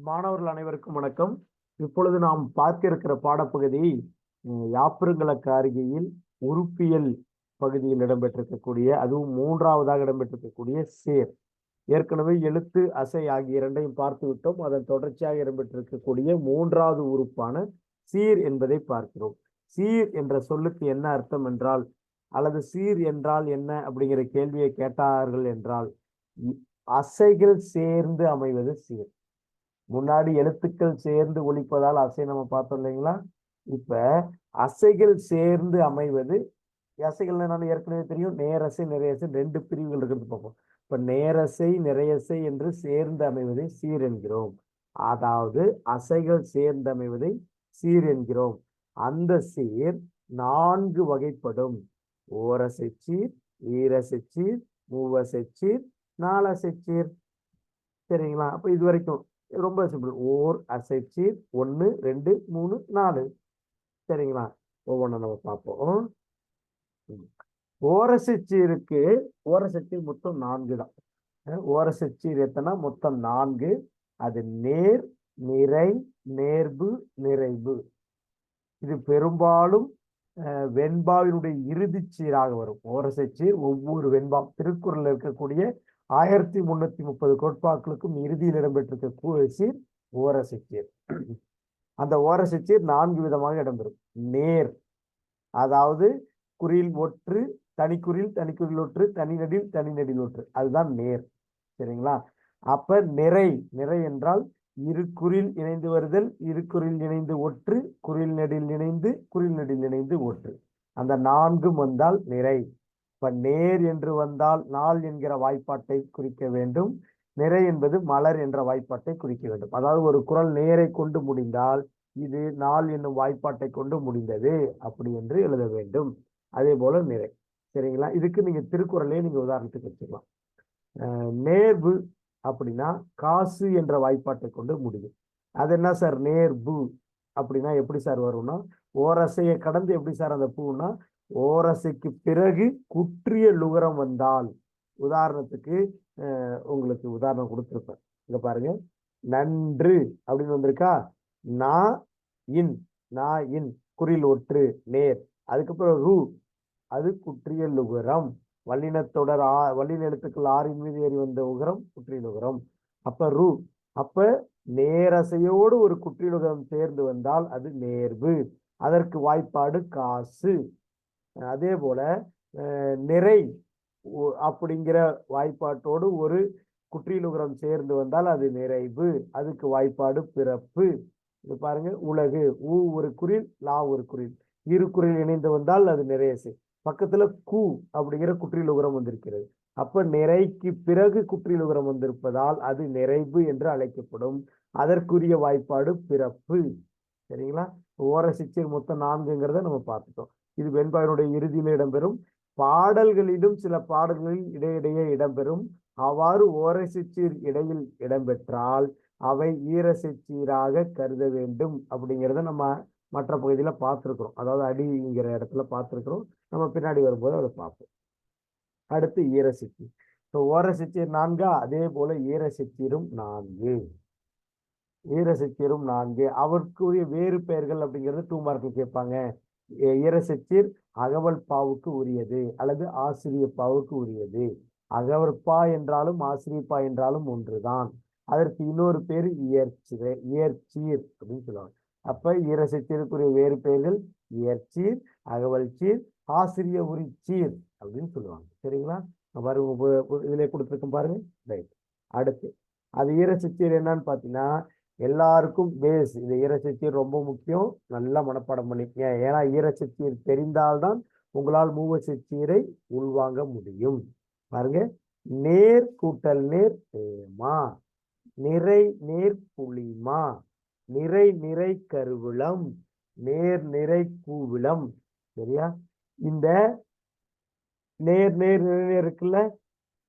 மாணவர்கள் அனைவருக்கும் வணக்கம். இப்பொழுது நாம் பார்க்க இருக்கிற பாடப்பகுதி யாப்பருங்களுக்கு அருகில் உறுப்பியல் பகுதியில் இடம்பெற்றிருக்கக்கூடிய, அதுவும் மூன்றாவதாக இடம்பெற்றிருக்கக்கூடிய சேர். ஏற்கனவே எழுத்து, அசை ஆகிய இரண்டையும் பார்த்து விட்டோம். அதன் தொடர்ச்சியாக இடம்பெற்றிருக்கக்கூடிய மூன்றாவது உறுப்பான சீர் என்பதை பார்க்கிறோம். சீர் என்ற சொல்லுக்கு என்ன அர்த்தம் என்றால், அல்லது சீர் என்றால் என்ன அப்படிங்கிற கேள்வியை கேட்டார்கள் என்றால், அசைகள் சேர்ந்து அமைவது சீர். முன்னாடி எழுத்துக்கள் சேர்ந்து ஒலிப்பதால் அசை நம்ம பார்த்தோம் இல்லைங்களா? இப்ப அசைகள் சேர்ந்து அமைவது, அசைகள் என்னன்னு ஏற்கனவே தெரியும். நேரசை, நிறையசை ரெண்டு பிரிவுகள் இருக்கிறது பார்ப்போம். இப்ப நேரசை, நிறையசை என்று சேர்ந்து அமைவதை சீர் என்கிறோம். அதாவது அசைகள் சேர்ந்து அமைவதை சீர் என்கிறோம். அந்த சீர் 4 வகைப்படும். ஓரசை சீர், ஈரசை சீர், மூவசை சீர், நாலசை சீர். சரிங்களா? அப்ப இது வரைக்கும் ரொம்ப சிம்பிள். ஓர் அசைச்சீர் 1 2 3 4. சரிங்களா? ஒவ்வொன்றும் நம்ம பார்ப்போம். ஓரசைச்சீருக்கு ஓரசைச்சீர் மொத்தம் 4 தான். ஓரசைச்சீர் எத்தனை? மொத்தம் 4. அது நேர், நிறை, நேர்பு, நிறைவு. இது பெரும்பாலும் வெண்பாவினுடைய இறுதி சீராக வரும். ஓரசைச்சீர் ஒவ்வொரு வெண்பா திருக்குறள் இருக்கக்கூடிய 1330 கோட்பாக்களுக்கும் இறுதியில் இடம்பெற்றிருக்க சீர் ஓரசைச்சீர். அந்த ஓரசைச்சீர் 4 விதமாக இடம்பெறும். நேர், அதாவது குறில் ஒற்று, தனிக்குறில், தனிக்குறில் ஒற்று, தனிநடில், தனிநடில் ஒற்று, அதுதான் நேர். சரிங்களா? அப்ப நிறை, நிறை என்றால் இரு குறில் இணைந்து வருதல், இரு குறில் இணைந்து ஒற்று, குறில் நெடில் இணைந்து, குறில் நெடில் இணைந்து ஒற்று. அந்த 4 வந்தால் நிறை. இப்ப நேர் என்று வந்தால் நாள் என்கிற வாய்ப்பாட்டை குறிக்க வேண்டும். நிறை என்பது மலர் என்ற வாய்ப்பாட்டை குறிக்க வேண்டும். அதாவது ஒரு குறள் நேரை கொண்டு முடிந்தால் இது நாள் என்னும் வாய்ப்பாட்டை கொண்டு முடிந்தது அப்படி என்று எழுத வேண்டும். அதே போல நிறை. சரிங்களா? இதுக்கு நீங்க திருக்குறளே நீங்க உதாரணத்துக்கு வச்சுக்கலாம். நேர்பு அப்படின்னா காசு என்ற வாய்ப்பாட்டை கொண்டு முடியும். அது என்ன சார் நேர்பு அப்படின்னா எப்படி சார் வரும்னா, ஓரசையை கடந்து எப்படி சார் அந்த பூன்னா, ஓரசைக்கு பிறகு குற்றிய லுகரம் வந்தால், உதாரணத்துக்கு உங்களுக்கு உதாரணம் கொடுத்துருப்பேன். இங்க பாருங்க, நன்று அப்படின்னு வந்திருக்கா, நான் இன், நான் இன் குறில் ஒற்று நேர். அதுக்கப்புறம் ரு, அது குற்றிய லுகரம். வல்லினத்தொடர் வல்லின எழுத்துக்கள் 6 மீது ஏறி வந்த உகரம் குற்றியல் உகரம். அப்ப ரு, அப்ப நேரசையோடு ஒரு குற்றியலுகரம் சேர்ந்து வந்தால் அது நேர்வு. அதற்கு வாய்ப்பாடு காசு. அதே போல நிறை அப்படிங்கிற வாய்ப்பாட்டோடு ஒரு குற்றியலுகரம் சேர்ந்து வந்தால் அது நிறைவு. அதுக்கு வாய்ப்பாடு பிறப்பு. இது பாருங்க, உலகு, ஊ ஒரு குறில், லா ஒரு குறில், இரு குறில் இணைந்து வந்தால் அது நிறையசை. பக்கத்துல கு அப்படிங்கிற குற்றியலுகரம் வந்திருக்கிறது. அப்ப நிறைக்கு பிறகு குற்றியலுகரம் வந்திருப்பதால் அது நிறைவு என்று அழைக்கப்படும். அதற்குரிய வாய்ப்பாடு பிறப்பு. சரிங்களா? ஓரசைச்சீர் மொத்தம் 4ங்கிறத நம்ம பார்த்துட்டோம். இது வெண்பாவினுடைய இறுதியில இடம்பெறும். பாடல்களிலும் சில பாடல்களில் இடையிடையே இடம்பெறும். அவ்வாறு ஓரசைச்சீர் இடையில் இடம்பெற்றால் அவை ஈரசைச்சீராக கருத வேண்டும் அப்படிங்கிறத நம்ம மற்ற பகுதியில பார்த்துருக்கிறோம். அதாவது அடிங்கிற இடத்துல பார்த்துருக்கிறோம். நம்ம பின்னாடி வரும்போது அதை பார்ப்போம். அடுத்து ஈரசைச்சீர். இப்போ ஓரசைச்சீர் 4, அதே போல ஈரசைச்சீரும் 4. ஈரசைச்சீரும் 4. அவருக்குரிய வேறு பெயர்கள் அப்படிங்கிறது 2 மார்க்கு கேட்பாங்க. ஈரசைச்சீர் அகவல் பாவுக்கு உரியது அல்லது ஆசிரிய பாவுக்கு உரியது. அகவற்பா என்றாலும் ஆசிரியப்பா என்றாலும் ஒன்றுதான். அதற்கு இன்னொரு பேர் இயற்சீர் அப்படின்னு சொல்லுவாங்க. அப்ப ஈரசைச்சீருக்குரிய வேறு பெயர்கள் இயற்சீர், அகவல் சீர், ஆசிரிய உரி சீர் அப்படின்னு சொல்லுவாங்க. சரிங்களா? இதுல கொடுத்துருக்கும் பாருங்க. ரைட். அடுத்து அது ஈரசைச்சீர் என்னன்னு பாத்தீங்கன்னா, எல்லாருக்கும் பேஸ். இந்த ஈரசைச்சீர் ரொம்ப முக்கியம். நல்லா மனப்பாடம் பண்ணிக்கங்க. ஏன்னா ஈரசைச்சீர் தெரிந்தால்தான் உங்களால் மூவசைச்சீரை உள்வாங்க முடியும். பாருங்க, நேர் கூட்டல் நேர் தேமா, நிறை நேர் புளிமா, நிறை நிறை கருவிளம், நேர் நிறை கூவிளம். சரியா? இந்த நேர் நேர் நேர் இருக்குல்ல,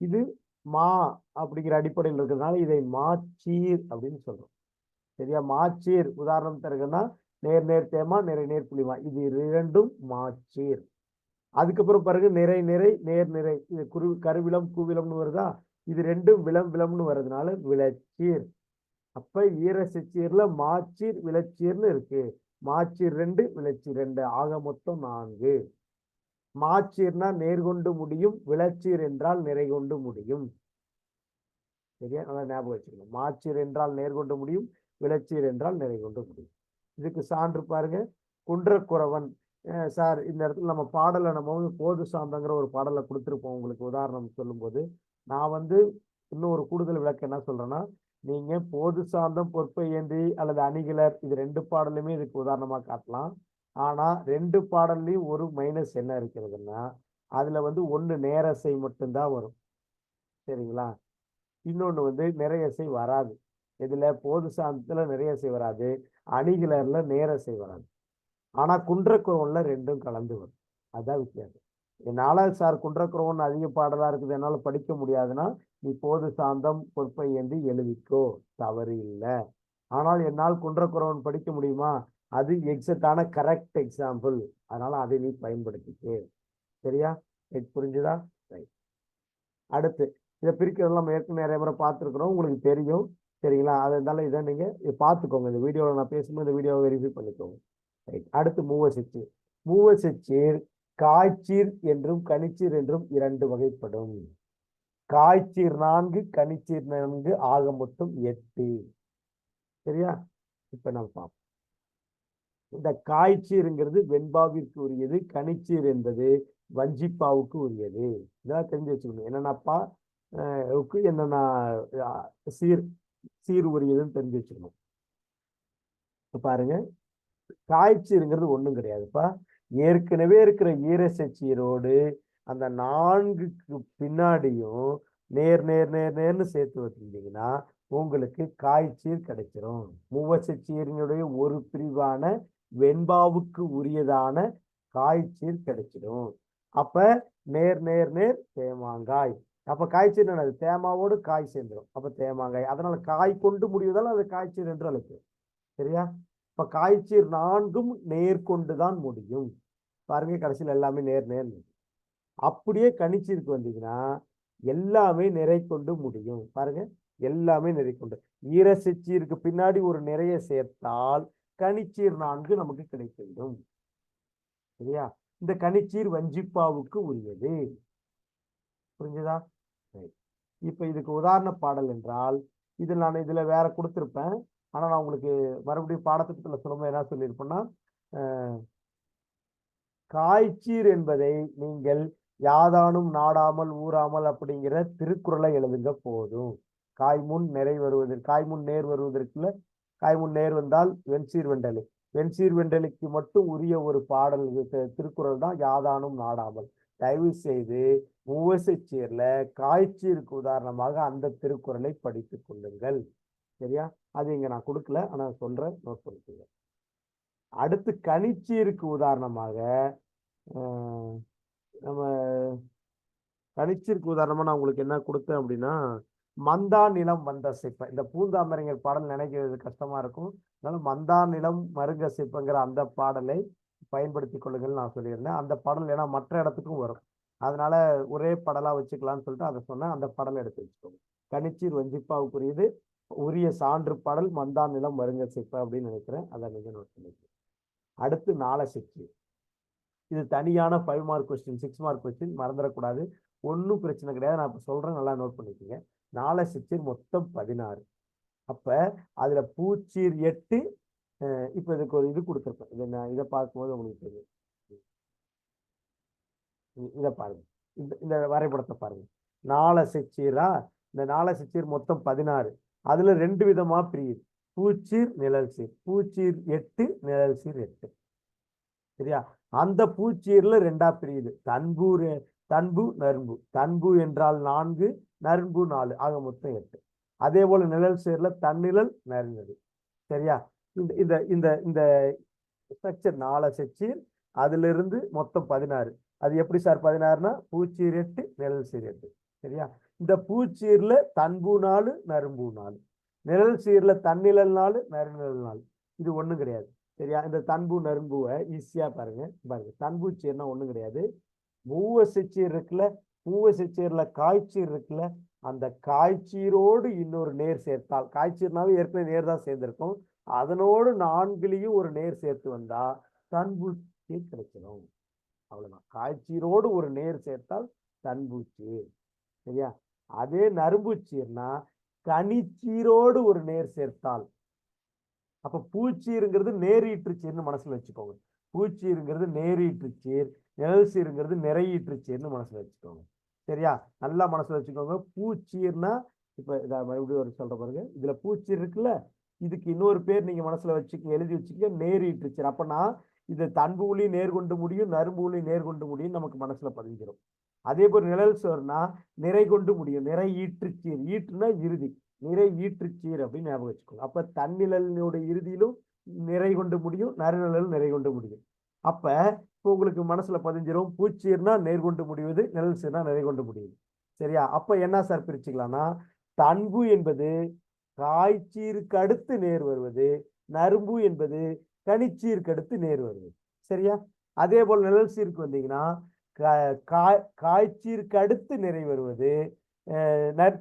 இது மா அப்படிங்கிற அடிப்படையில் இருக்கிறதுனால இதை மாச்சீர் அப்படின்னு சொல்றோம். சரியா? மாச்சீர் உதாரணம் தருங்கன்னா, நேர் நேர் தேமா, நிறை நேர் புளிமா, இது இரண்டும் மாச்சீர். அதுக்கப்புறம் பாருங்க, நிறை நிறை நேர் நிறை, இது கருவிளம் கூவிளம்னு வருதா, இது ரெண்டும் விளம் விளம்னு வர்றதுனால விளச்சீர். அப்ப ஈரசெச்சீர்ல மாச்சீர் விளைச்சீர்னு இருக்கு. மாச்சீர் 2 விளைச்சீர் 2 ஆக மொத்தம் 4. மாச்சீர்னா நேர்கொண்டு முடியும், விளைச்சீர் என்றால் நிறை கொண்டு முடியும். சரியா, நல்லா ஞாபகம் வச்சுக்கணும். மாச்சீர் என்றால் நேர்கொண்டு முடியும், விளைச்சீர் என்றால் நிறை கொண்டு முடியும். இதுக்கு சான்று பாருங்க. குன்றக்குறவன் சார், இந்த இடத்துல நம்ம பாடலை நம்ம வந்து போது சாந்தங்கிற ஒரு பாடலை கொடுத்துருப்போம். உங்களுக்கு உதாரணம் சொல்லும்போது நான் இன்னும் ஒரு கூடுதல் விளக்கம் என்ன சொல்றேன்னா, நீங்க போது சாந்தம், பொற்பை ஏந்தி அல்லது அணிகிலர், இது 2 பாடலுமே இதுக்கு உதாரணமா காட்டலாம். ஆனா 2 பாடல்லையும் ஒரு மைனஸ் என்ன இருக்கிறதுன்னா, அதுல ஒண்ணு நேரசை மட்டும்தான் வரும். சரிங்களா? இன்னொன்னு நிறையசை வராது. இதுல போது சாந்தத்துல நிறையசை வராது, அணிகிலர்ல நேரசை வராது. ஆனா குன்றக்குறவன்ல 2ம் கலந்து வரும். அதான் வித்தியாசம். என்னால சார் குன்றக்குறவன் அதிக பாடலா இருக்குது, என்னால படிக்க முடியாதுன்னா நீ போது சாந்தம் பொற்பை ஏந்தி எழுதிக்கோ, தவறு இல்லை. ஆனால் என்னால் குன்றக்குறவன் படிக்க முடியுமா? அது எக்ஸாக்டான கரெக்ட் எக்ஸாம்பிள். அதனால அதை நீ பயன்படுத்திக்கே. சரியா? புரிஞ்சுதா? ரைட். அடுத்து இதை பிரிக்கிறதெல்லாம் நம்ம ஏற்கனவே நிறைய முறை பார்த்துருக்குறோம், உங்களுக்கு தெரியும். சரிங்களா? அதனால இதை நீங்க பார்த்துக்கோங்க. இந்த வீடியோவில் நான் பேசும்போது இந்த வீடியோவை வெரிஃபை பண்ணிக்கோங்க. ரைட். அடுத்து மூவசெச்சீர். மூவசெச்சீர் காய்ச்சீர் என்றும் கனிச்சீர் என்றும் 2 வகைப்படும். காய்ச்சீர் 4, கனிச்சீர் 4 ஆக மொத்தம் 8. சரியா? இப்ப நம்ம பார்ப்போம். இந்த காய்ச்சீருங்கிறது வெண்பாவிற்கு உரியது, கனிச்சீர் என்பது வஞ்சிப்பாவுக்கு உரியது. இதெல்லாம் தெரிஞ்சு வச்சுக்கணும். என்னென்னப்பா என்னென்ன சீர் சீர் உரியதுன்னு தெரிஞ்சு வச்சுக்கணும். பாருங்க, காய்ச்சீருங்கிறது ஒண்ணும் கிடையாதுப்பா. ஏற்கனவே இருக்கிற ஈரசெச்சீரோடு அந்த 4க்கு பின்னாடியும் நேர் நேர் நேர் நேர்னு சேர்த்து வச்சிருந்தீங்கன்னா உங்களுக்கு காய்ச்சீர் கிடைச்சிரும். மூவசெச்சீரினுடைய ஒரு பிரிவான வெண்பாவுக்கு உரியதான காய்ச்சீர் கிடைச்சிடும். அப்ப நேர் நேர் நேர் தேமாங்காய். அப்ப காய்ச்சீர் என்னது? தேமாவோடு காய் சேர்ந்துடும். அப்ப தேமாங்காய். அதனால காய் கொண்டு முடிவதால் அது காய்ச்சீர் என்று அழைக்கும். சரியா? இப்ப காய்ச்சீர் 4ம் நேர்கொண்டுதான் முடியும். பாருங்க, கடைசியில் எல்லாமே நேர் நேர். அப்படியே கனிச்சீருக்கு வந்தீங்கன்னா எல்லாமே நிறை கொண்டு முடியும். பாருங்க, எல்லாமே நிறை கொண்டு. ஈரசெச்சீருக்கு பின்னாடி ஒரு நிறைய சேர்த்தால் கனிச்சீர் 4 நமக்கு கிடைக்கும். சரியா? இந்த கனிச்சீர் வஞ்சிப்பாவுக்கு உரியது. புரிஞ்சுதா? இப்ப இதுக்கு உதாரண பாடல் என்றால் நான் இதுல வேற கொடுத்திருப்பேன். ஆனா நான் உங்களுக்கு மறுபடியும் பாடத்திட்டத்துல சொல்லும்போது என்ன சொல்லியிருப்பேன்னா, காய்ச்சீர் என்பதை நீங்கள் யாதானும் நாடாமல் ஊறாமல் அப்படிங்கிற திருக்குறளை எழுதுங்க போதும். காய்முன் நிறை வருவதற்கு, காய்முன் நேர் வருவதற்குள்ள, காய்முன் நேர் வந்தால் வெண்சீர் வெண்டலி, வெண்சீர் வெண்டலிக்கு மட்டும் உரிய ஒரு பாடல் திருக்குறள் தான் யாதானும் நாடாமல். தயவு செய்து மூவசெச்சீர்ல காய்ச்சீருக்கு உதாரணமாக அந்த திருக்குறளை படித்துக் கொள்ளுங்கள். சரியா? அது இங்க நான் கொடுக்கல, ஆனா சொல்றேன், நோட் பண்ணிக்கோங்க. அடுத்து கனிச்சீருக்கு உதாரணமாக நம்ம கனிச்சீருக்கு உதாரணமா நான் உங்களுக்கு என்ன கொடுத்தேன் அப்படின்னா, மந்தா நிலம் மந்தசைப்ப. இந்த பூந்தாமரைஞர் பாடல் நினைக்கிறது கஷ்டமா இருக்கும், அதனால மந்தா நிலம் மருங்கசைப்பங்கிற அந்த பாடலை பயன்படுத்தி கொள்ளுங்கள் நான் சொல்லியிருந்தேன். அந்த பாடல் ஏன்னா மற்ற இடத்துக்கும் வரும், அதனால ஒரே பாடலா வச்சுக்கலாம்னு சொல்லிட்டு அதை சொன்னேன். அந்த பாடலை எடுத்து வச்சுக்கோங்க. கனிச்சீர் வஞ்சிப்பாவுக்குரியது உரிய சான்று பாடல் மந்தா நிலம் மருங்கசைப்ப அப்படின்னு நினைக்கிறேன். அதை நீங்க நோட் பண்ணிக்கோங்க. அடுத்து நாலசெச்சீர். இது தனியான 5 மார்க் கொஸ்டின், 6 மார்க் கொஸ்டின், மறந்துடக்கூடாது. ஒன்றும் பிரச்சனை கிடையாது, நான் இப்போ சொல்றேன், நல்லா நோட் பண்ணிக்கோங்க. நாலசெச்சீர் மொத்தம் 16. அப்ப அதுல பூச்சீர் 8. இப்ப இதுக்கு ஒரு இது கொடுத்துருப்பேன். இதை பார்க்கும்போது உங்களுக்கு தெரியும். இதை பாருங்க, இந்த வரைபடத்தை பாருங்க. நாலசெச்சீரா, இந்த நாலசெச்சீர் மொத்தம் 16. அதுல 2 விதமா பிரியுது, பூச்சீர் நிழல் சீர். பூச்சீர் 8, நிழல் சீர் 8. சரியா? அந்த பூச்சீர்ல 2ஆ பிரியுது, தன்பு நரும்பு. தன்பு என்றால் 4, நரும்பு 4, ஆக மொத்தம் 8. அதே போல நிழல் சீர்ல தன்னிழல் நறுநிழல். சரியா? இந்த இந்த இந்த இந்த ஸ்ட்ரக்சர் நாலசெச்சீர், அதுல இருந்து மொத்தம் 16. அது எப்படி சார் 16னா பூச்சீர் 8, நிழல் சீர் 8. சரியா? இந்த பூச்சீர்ல தன்பு 4, நரும்பு 4. நிழல் சீர்ல தன்னிழல் 4, நறுநிழல் 4. இது ஒண்ணும் கிடையாது. சரியா? இந்த தன்பு நரும்புவை ஈஸியா பாருங்க. தன்பூச்சீர்னா ஒண்ணும் கிடையாது. மூவசெச்சீர் இருக்குல்ல, மூவசெச்சீர்ல காய்ச்சீர் இருக்குல்ல, அந்த காய்ச்சீரோடு இன்னொரு நேர் சேர்த்தால், காய்ச்சீர்னாவே ஏற்கனவே நேர் தான் சேர்ந்திருக்கும், அதனோடு நான்குலையும் ஒரு நேர் சேர்த்து வந்தா தன்பூச்சி கிடைச்சிடும். அவ்வளவுதான். காய்ச்சீரோடு ஒரு நேர் சேர்த்தால் தன்பூச்சி. சரியா? அதே நறும்பூச்சீர்னா கனிச்சீரோடு ஒரு நேர் சேர்த்தால், அப்ப பூச்சீருங்கிறது நேரீற்றுச்சீர்னு மனசுல வச்சுக்கோங்க. பூச்சீருங்கிறது நேரீற்றுச்சீர், நிழல் சீருங்கிறது நிறையீற்றுச்சீர்னு மனசுல வச்சுக்கோங்க. சரியா? நல்லா மனசுல வச்சுக்கோங்க. பூச்சீர்னா இப்ப மறுபடியும் ஒரு சொல்ற பாருங்க, இதுல பூச்சீர் இருக்குல்ல, இதுக்கு இன்னொரு பேர் நீங்க மனசுல வச்சுக்க, எழுதி வச்சுக்க, நேரீற்றுச்சீர். அப்பனா இது தன்புலையும் நேர்கொண்டு முடியும், நறும்புலையும் நேர்கொண்டு முடியும், நமக்கு மனசுல பதிஞ்சிடும். அதே போல் நிழல் சோர்னா நிறை கொண்டு முடியும், நிறை ஈற்றுச்சீர், ஈற்றுனா இறுதி, நிறை ஈற்றுச்சீர் அப்படின்னு ஞாபகம் வச்சுக்கோங்க. அப்ப தன்னிழலினுடைய இறுதியிலும் நிறை கொண்டு முடியும், நறுநிழல் நிறை கொண்டு முடியும். அப்ப இப்போ உங்களுக்கு மனசுல பதிஞ்சிரும், பூச்சீர்னா நேர்கொண்டு முடிவது, நிழல் சீர்னா நிறை கொண்டு முடியுது. சரியா? அப்ப என்ன சார் பிரிச்சுக்கலாம்னா, தன்பு என்பது காய்ச்சீருக்கு அடுத்து நேர் வருவது, நறும்பு என்பது கனிச்சீருக்கு அடுத்து நேர் வருவது. சரியா? அதே போல் நிழல் சீருக்கு வந்தீங்கன்னா காய்ச்சீருக்கு அடுத்து நிறை வருவது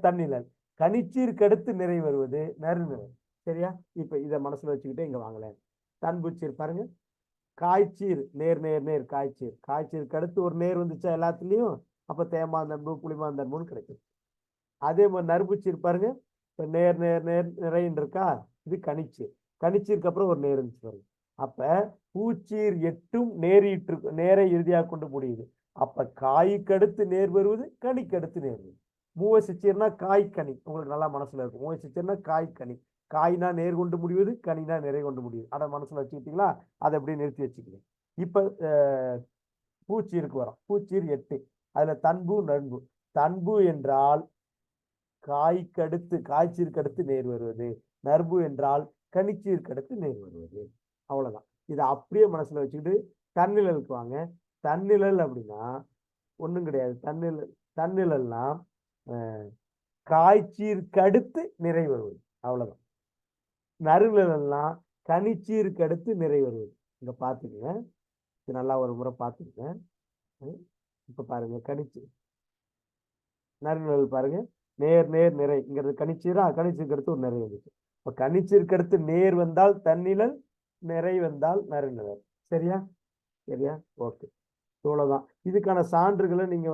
தன்னிழல், கனிச்சீருக்கு அடுத்து நிறை வருவது நறுநிழல். சரியா? இப்ப இதை மனசுல வச்சுக்கிட்டே இங்க வாங்கல. தன்புச்சீர் பாருங்க, காய்ச்சீர் நேர் நேர் நேர் காய்ச்சீர், காய்ச்சீருக்கு அடுத்து ஒரு நேர் வந்துச்சா எல்லாத்துலயும், அப்ப தேமாந்தன்பு புளிமாந்தன்புன்னு கிடைக்கும். அதே மாதிரி நறும்புச்சீர் பாருங்க, இப்ப நேர் நேர் நேர் நிறைன்னு இருக்கா, இது கனிச்சீர், கனிச்சீருக்கு அப்புறம் ஒரு நேர் இருந்துச்சு பாருங்க. அப்ப பூச்சீர் எட்டும் நேரீற்று நேரை இறுதியாக கொண்டு முடியுது. அப்ப காய்க்கு அடுத்து நேர் வருவது, கனிக்கு அடுத்து நேர் வருவது. மூவசிச்சீர்னா காய் கனி, உங்களுக்கு நல்லா மனசுல இருக்கும். மூவசிச்சீர்னா காய் கனி, காய்னா நேர் கொண்டு முடிவது, கனினா நிறை கொண்டு முடியுது. அதை மனசுல வச்சுக்கிட்டீங்களா? அதை அப்படியே நிறுத்தி வச்சுக்கிறேன். இப்ப பூச்சீருக்கு வரும். பூச்சீர் 8, அதுல தன்பு நண்பு. தன்பு என்றால் காய்க்கு அடுத்து, காய்ச்சீருக்கு அடுத்து நேர் வருவது, நர்பு என்றால் கனிச்சீருக்கு அடுத்து நேர் வருவது. அவ்வளவுதான். இதை அப்படியே மனசுல வச்சுக்கிட்டு தன்னிழலுக்கு வாங்க. தன்னிழல் அப்படின்னா ஒண்ணும் கிடையாது. தன்னிழல்னா காய்ச்சீருக்கு அடுத்து நிறை வருவது, அவ்வளவுதான். நறுநிழல்னா கனிச்சீருக்கு அடுத்து நிறை வருவது. இங்க பாத்துக்கங்க, இது நல்லா ஒரு முறை பாத்துக்கங்க. இப்ப பாருங்க, கனிச்சீர் நறுநிழல் பாருங்க, நேர் நேர் நிறைங்கிறது கனிச்சீரா, கனிச்சீருக்கு அடுத்து ஒரு நிறை வந்துச்சு. இப்ப கனிச்சீருக்கு அடுத்து நேர் வந்தால் தன்னிழல், நிறை வந்தால் நறுநிழல். சரியா? சரியா? ஓகே. இவ்வளவுதான். இதுக்கான சான்றுகளை நீங்க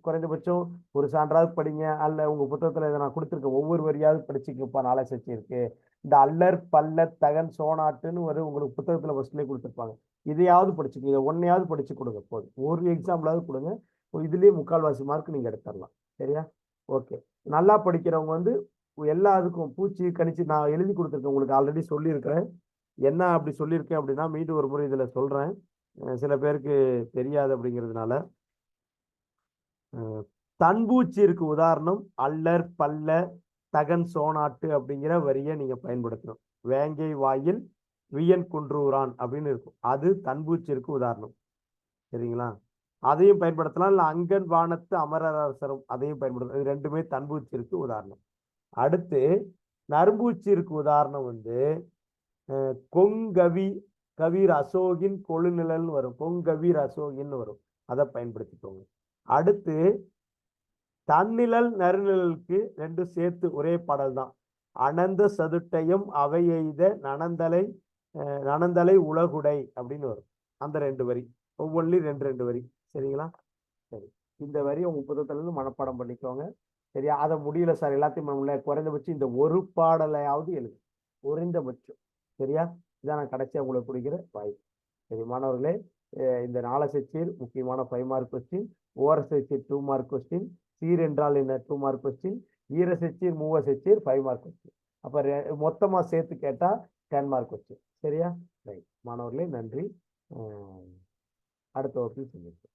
குறைந்தபட்சம் ஒரு சான்றாவது படிங்க, அல்ல உங்க புத்தகத்துல இதை நான் கொடுத்துருக்கேன், ஒவ்வொரு வரியாவது படிச்சுக்கப்பா. நாளை சச்சி இருக்கு, இந்த அல்லர் பல்ல தகன் சோனாட்டுன்னு உங்களுக்கு புத்தகத்துல ஃபர்ஸ்ட்லேயே கொடுத்துருப்பாங்க. இதையாவது படிச்சுக்கோங்க, இதை ஒன்னையாவது படிச்சு கொடுங்க போதும். ஒரு எக்ஸாம்பிளாவது கொடுங்க, இதுலயே 3/4 மார்க் நீங்க எடுத்துடலாம். சரியா? ஓகே. நல்லா படிக்கிறவங்க எல்லாத்துக்கும் பூச்சி கணிச்சு நான் எழுதி கொடுத்துருக்கேன், உங்களுக்கு ஆல்ரெடி சொல்லியிருக்கிறேன். என்ன அப்படி சொல்லியிருக்கேன் அப்படின்னா, மீண்டும் ஒரு முறை இதுல சொல்றேன், சில பேருக்கு தெரியாது அப்படிங்கிறதுனால. தன்பூச்சிற்கு உதாரணம் அல்லர் பல்ல தகன் சோனாட்டு அப்படிங்கிற வரியை நீங்க பயன்படுத்தணும். வேங்கை வாயில் வியன் குன்றூரான் அப்படின்னு இருக்கும், அது தன்பூச்சிற்கு உதாரணம். சரிங்களா? அதையும் பயன்படுத்தலாம். இல்ல அங்கன் வானத்து அமரரசரும், அதையும் பயன்படுத்தலாம். இது ரெண்டுமே தன்பூச்சிற்கு உதாரணம். அடுத்து நறும்பூச்சிற்கு உதாரணம் கொங்கவி கவிர் அசோகின் கொழுநிழல் வரும், கொங்கவீர் அசோகின்னு வரும், அதை பயன்படுத்திக்கோங்க. அடுத்து தன்னிழல் நறுநிழலுக்கு ரெண்டும் சேர்த்து ஒரே பாடல் தான். அனந்த சதுட்டையும் அவை எய்த நனந்தலை உலகுடை அப்படின்னு வரும். அந்த 2 வரி, ஒவ்வொன்றிலும் 2 வரி. சரிங்களா? சரி, இந்த வரி உங்க புத்தகத்துல இருந்து மனப்பாடம் பண்ணிக்கோங்க. சரியா? அதை முடியல சார் எல்லாத்தையும் குறைந்தபட்சம் இந்த ஒரு பாடலையாவது எழுது, குறைந்தபட்சம். சரியா? இதான் நான் கடைசியா உங்களுக்கு பிடிக்கிற வாய்ப்பு. சரி மாணவர்களே, இந்த 4 செக்ஷன் முக்கியமான 5 மார்க் கொஸ்டின், ஓர செக்ஷன் 2 மார்க் கொஸ்டின், சீர் என்றால் என்ன 2 மார்க் கொஸ்டின், ஈர செக்ஷன் 3 செக்ஷன் 5 மார்க் கொஸ்டின். அப்ப மொத்தமா சேர்த்து கேட்டா 10 மார்க் கொஸ்டின். சரியா? ரைட் மாணவர்களே, நன்றி. அடுத்த வகுப்பில் சந்திப்போம்.